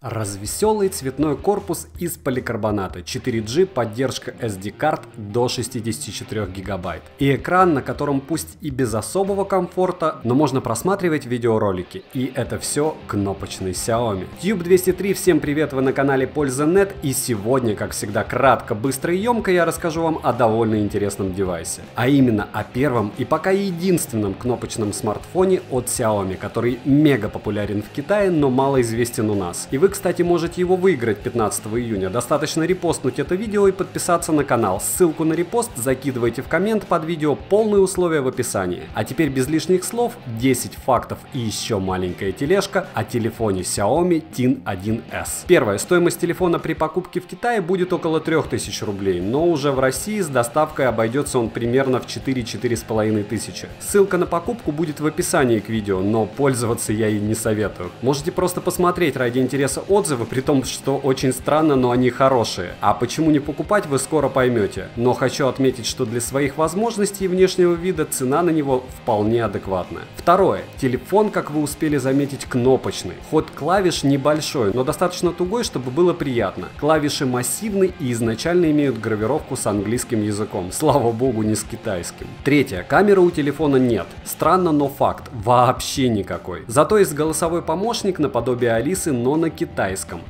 Развеселый цветной корпус из поликарбоната, 4G, поддержка SD-карт до 64 гигабайт. И экран, на котором пусть и без особого комфорта, но можно просматривать видеоролики. И это все кнопочный Xiaomi. Tube 203, всем привет, вы на канале Польза.нет, и сегодня, как всегда, кратко, быстро и емко я расскажу вам о довольно интересном девайсе. А именно о первом и пока единственном кнопочном смартфоне от Xiaomi, который мега популярен в Китае, но мало известен у нас. И вы, кстати, можете его выиграть 15 июня. Достаточно репостнуть это видео и подписаться на канал. Ссылку на репост закидывайте в коммент под видео, полные условия в описании. А теперь без лишних слов, 10 фактов и еще маленькая тележка о телефоне Xiaomi Tin 1S. Первое. Стоимость телефона при покупке в Китае будет около 3000 рублей, но уже в России с доставкой обойдется он примерно в 4-4,5 тысячи. Ссылка на покупку будет в описании к видео, но пользоваться я и не советую. Можете просто посмотреть ради интереса отзывы, при том, что очень странно, но они хорошие. А почему не покупать, вы скоро поймете. Но хочу отметить, что для своих возможностей и внешнего вида цена на него вполне адекватная. Второе. Телефон, как вы успели заметить, кнопочный. Ход клавиш небольшой, но достаточно тугой, чтобы было приятно. Клавиши массивны и изначально имеют гравировку с английским языком. Слава богу, не с китайским. Третье. Камеры у телефона нет. Странно, но факт. Вообще никакой. Зато есть голосовой помощник наподобие Алисы, но на китайском.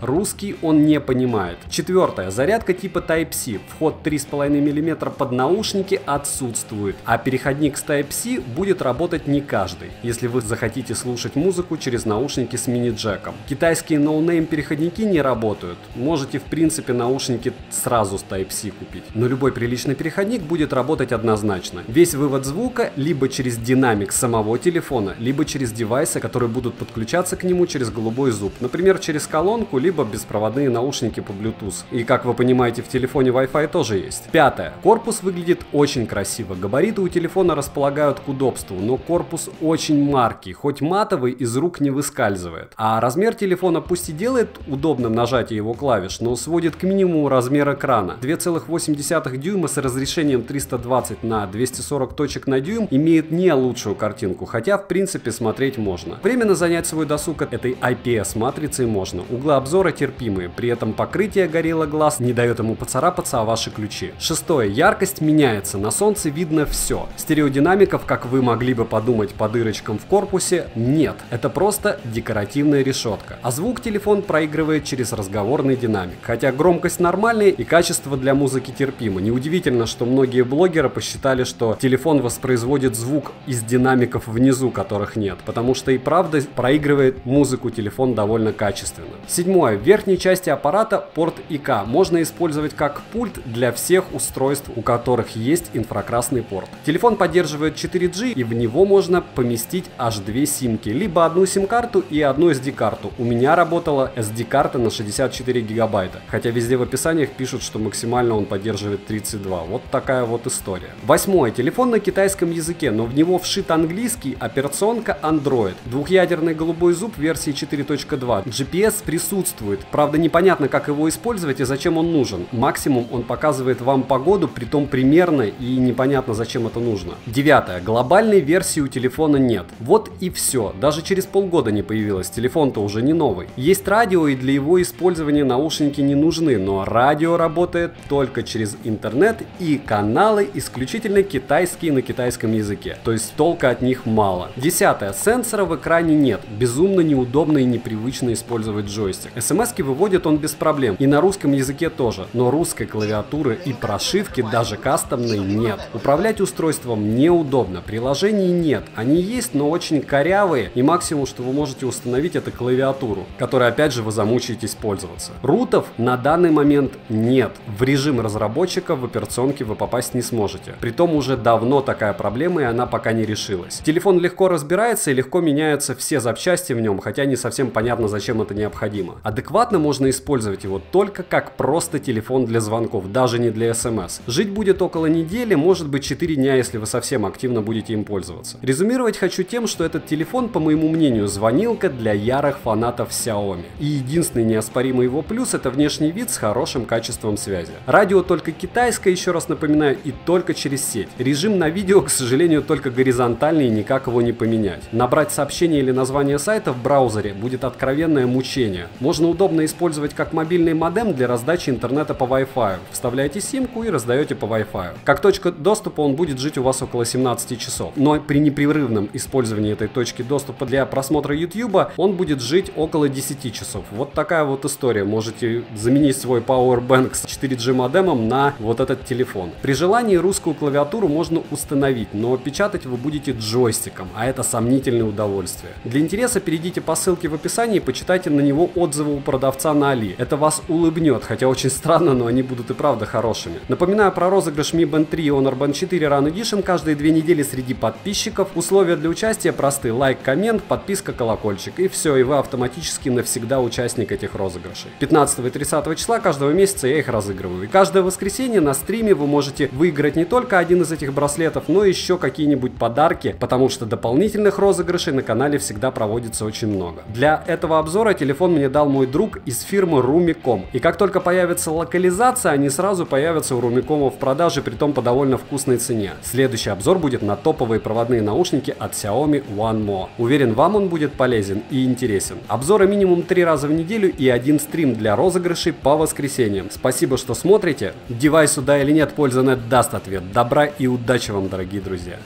Русский он не понимает. Четвертое. Зарядка типа Type-C. Вход 3,5 мм под наушники отсутствует. А переходник с Type-C будет работать не каждый, если вы захотите слушать музыку через наушники с мини-джеком. Китайские ноунейм переходники не работают. Можете в принципе наушники сразу с Type-C купить. Но любой приличный переходник будет работать однозначно. Весь вывод звука либо через динамик самого телефона, либо через девайсы, которые будут подключаться к нему через голубой зуб. Например, через колонку, либо беспроводные наушники по Bluetooth. И как вы понимаете, в телефоне Wi-Fi тоже есть. Пятое. Корпус выглядит очень красиво. Габариты у телефона располагают к удобству, но корпус очень маркий, хоть матовый, из рук не выскальзывает. А размер телефона пусть и делает удобным нажатие его клавиш, но сводит к минимуму размер экрана. 2,8 дюйма с разрешением 320 на 240 точек на дюйм имеет не лучшую картинку, хотя в принципе смотреть можно. Временно занять свой досуг этой IPS-матрицей можно. Углы обзора терпимые, при этом покрытие Gorilla Glass не дает ему поцарапаться о ваши ключи. Шестое. Яркость меняется, на солнце видно все. Стереодинамиков, как вы могли бы подумать по дырочкам в корпусе, нет. Это просто декоративная решетка. А звук телефон проигрывает через разговорный динамик. Хотя громкость нормальная и качество для музыки терпимо. Неудивительно, что многие блогеры посчитали, что телефон воспроизводит звук из динамиков внизу, которых нет. Потому что и правда проигрывает музыку телефон довольно качественно. Седьмое. В верхней части аппарата порт ИК можно использовать как пульт для всех устройств, у которых есть инфракрасный порт. Телефон поддерживает 4G, и в него можно поместить аж две симки, либо одну сим-карту и одну SD-карту. У меня работала SD-карта на 64 гигабайта, хотя везде в описаниях пишут, что максимально он поддерживает 32. Вот такая вот история. Восьмое. Телефон на китайском языке, но в него вшит английский, операционка Android. Двухъядерный голубой зуб версии 4.2. GPS присутствует, правда непонятно, как его использовать и зачем он нужен. Максимум он показывает вам погоду, притом примерно, и непонятно, зачем это нужно. Девятое. Глобальной версии у телефона нет. Вот и все. Даже через полгода не появилось, телефон-то уже не новый. Есть радио, и для его использования наушники не нужны, но радио работает только через интернет, и каналы исключительно китайские на китайском языке. То есть толка от них мало. Десятое. Сенсора в экране нет. Безумно неудобно и непривычно использовать джойстик. СМС-ки выводит он без проблем, и на русском языке тоже, но русской клавиатуры и прошивки даже кастомной нет. Управлять устройством неудобно, приложений нет, они есть, но очень корявые, и максимум, что вы можете установить, это клавиатуру, которой опять же вы замучаетесь пользоваться. Рутов на данный момент нет, в режим разработчика в операционке вы попасть не сможете, притом уже давно такая проблема, и она пока не решилась. Телефон легко разбирается и легко меняются все запчасти в нем, хотя не совсем понятно, зачем это необходимо. Адекватно можно использовать его только как просто телефон для звонков, даже не для смс. Жить будет около недели, может быть 4 дня, если вы совсем активно будете им пользоваться. Резюмировать хочу тем, что этот телефон, по моему мнению, звонилка для ярых фанатов Xiaomi. И единственный неоспоримый его плюс — это внешний вид с хорошим качеством связи. Радио только китайское, еще раз напоминаю, и только через сеть. Режим на видео, к сожалению, только горизонтальный, и никак его не поменять. Набрать сообщение или название сайта в браузере будет откровенное мучение. подключения. Можно удобно использовать как мобильный модем для раздачи интернета по Wi-Fi. Вставляете симку и раздаете по Wi-Fi. Как точка доступа он будет жить у вас около 17 часов. Но при непрерывном использовании этой точки доступа для просмотра YouTube он будет жить около 10 часов. Вот такая вот история. Можете заменить свой Powerbank с 4G модемом на вот этот телефон. При желании русскую клавиатуру можно установить, но печатать вы будете джойстиком, а это сомнительное удовольствие. Для интереса перейдите по ссылке в описании и почитайте на него отзывы у продавца на Али. Это вас улыбнет, хотя очень странно, но они будут и правда хорошими. Напоминаю про розыгрыш Mi Band 3 и Honor Band 4 Run Edition каждые 2 недели среди подписчиков. Условия для участия просты: лайк, коммент, подписка, колокольчик, и все, и вы автоматически навсегда участник этих розыгрышей. 15 и 30 числа каждого месяца я их разыгрываю. И каждое воскресенье на стриме вы можете выиграть не только один из этих браслетов, но еще какие-нибудь подарки, потому что дополнительных розыгрышей на канале всегда проводится очень много. Для этого обзора телефон мне дал мой друг из фирмы Rumicom. И как только появится локализация, они сразу появятся у Rumicom в продаже, притом по довольно вкусной цене. Следующий обзор будет на топовые проводные наушники от Xiaomi OneMo. Уверен, вам он будет полезен и интересен. Обзоры минимум 3 раза в неделю и один стрим для розыгрышей по воскресеньям. Спасибо, что смотрите. Девайсу да или нет, польза нет даст ответ. Добра и удачи вам, дорогие друзья.